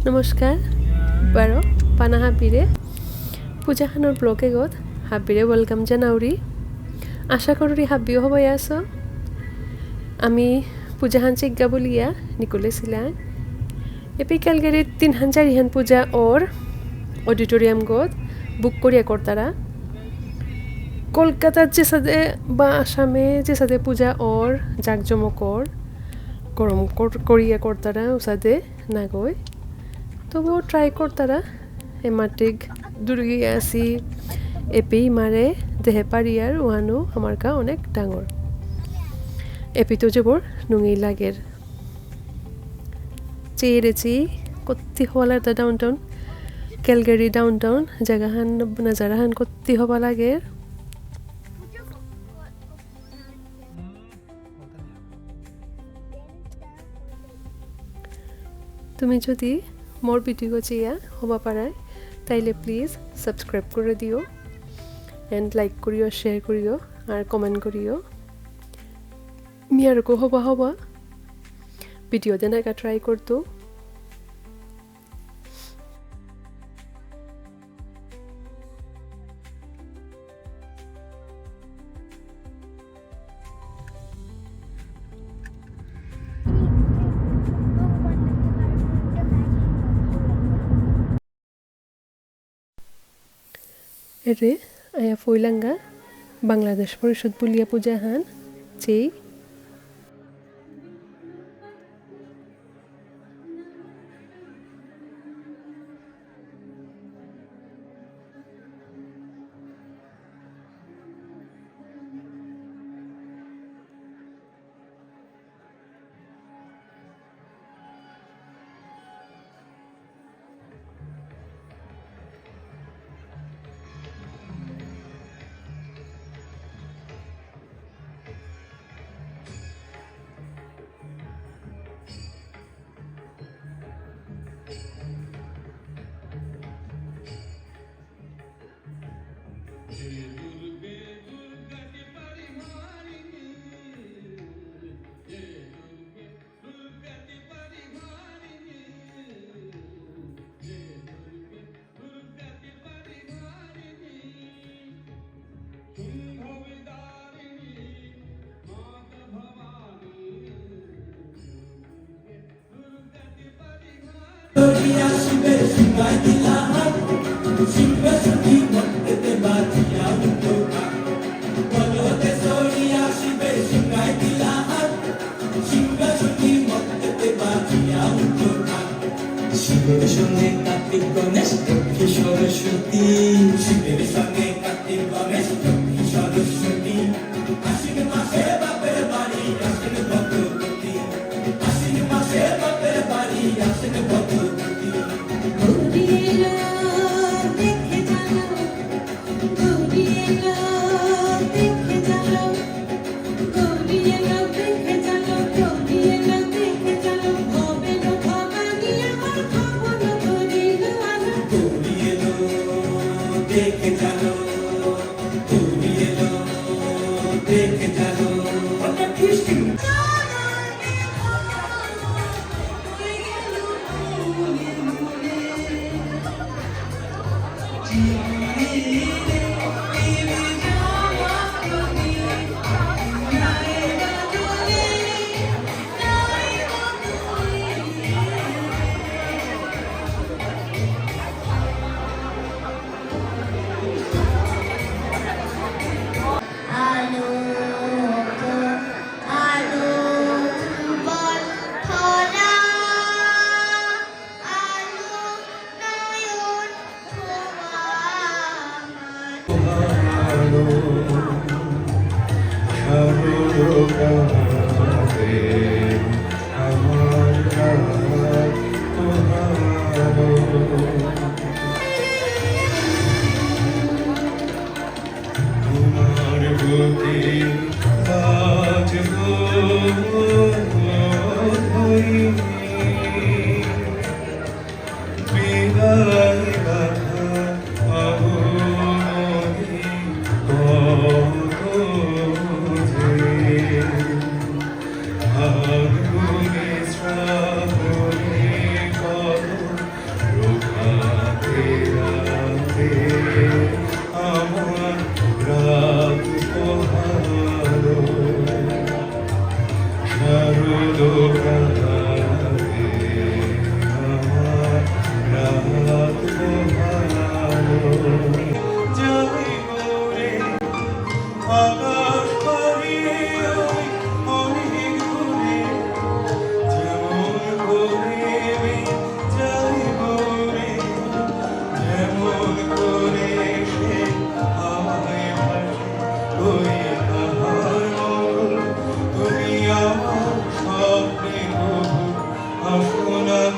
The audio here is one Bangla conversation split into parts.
নমস্কাৰ বাৰু পানা হাবিৰে পূজাখানৰ ব্লগেগত হাবিৰে ৱেলকাম জানাউৰি আশা কৰোঁ হাবিও হবাই আছো আমি পূজাখান চিগা বলিয়া নিকলেছিলা এপি ক্যালগারির 3,000 পূজা ওর অডিটোরিয়াম গত বুক করিয়া করতারা কলকাতার যে সাথে বা আসামে যে সাথে পূজা ওর জাকজমকর গরম করিয়া করতারা ওসাদে না গই তবুও ট্রাই করতারা এমাটিক দুর্গি আসি এপি মারে দেহে পারিয়ার ওয়ানো আমার কা অনেক ডাঙর এপি তো যেবর নুঙি লাগের চেয়েছি কত্তি হওয়ালার দা ডাউনটাউন ক্যালগারি ডাউনটাউন জায়গাহান নাজারাহান কত্তি হবা লাগে তুমি যদি মোর ভিডিও চিয়া হবা পারায় তাইলে প্লিজ সাবস্ক্রাইব করে দিও এন্ড লাইক করিও শেয়ার করিও আর কমেন্ট করিও মিয়ারকো হবা ভিডিও দেনাকা ট্রাই করতো এরে আয়া ফইলাঙ্গা বাংলাদেশ পরিষদ বুলিয়া পূজা হান যেই শিবের সঙ্গে কার্তিক গণেশ লক্ষ্মী সরস্বতী শিবের সঙ্গে কার্তিক গণেশ লক্ষ্মী সরস্বতী আশ্বিন মাসে বাপের বাড়ি আসেন ভগবতী আশ্বিন মাসে বাপের বাড়ি আসেন ভগবতী দেখে জানো তুমি এলো দেখে জানো অনেক খুশি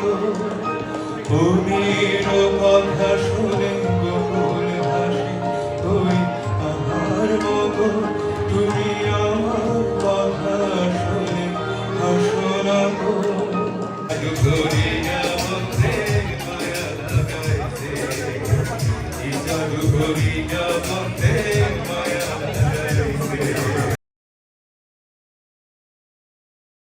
গো পূর্ণির কথা শুনে গোকুল হাসি ওই আমার মতো তুমি আমার কথা শুনে হাসো না গো জাদু করিয়া মধ্যে মায়া লাগাইছে জাদু করিয়া মধ্যে মায়া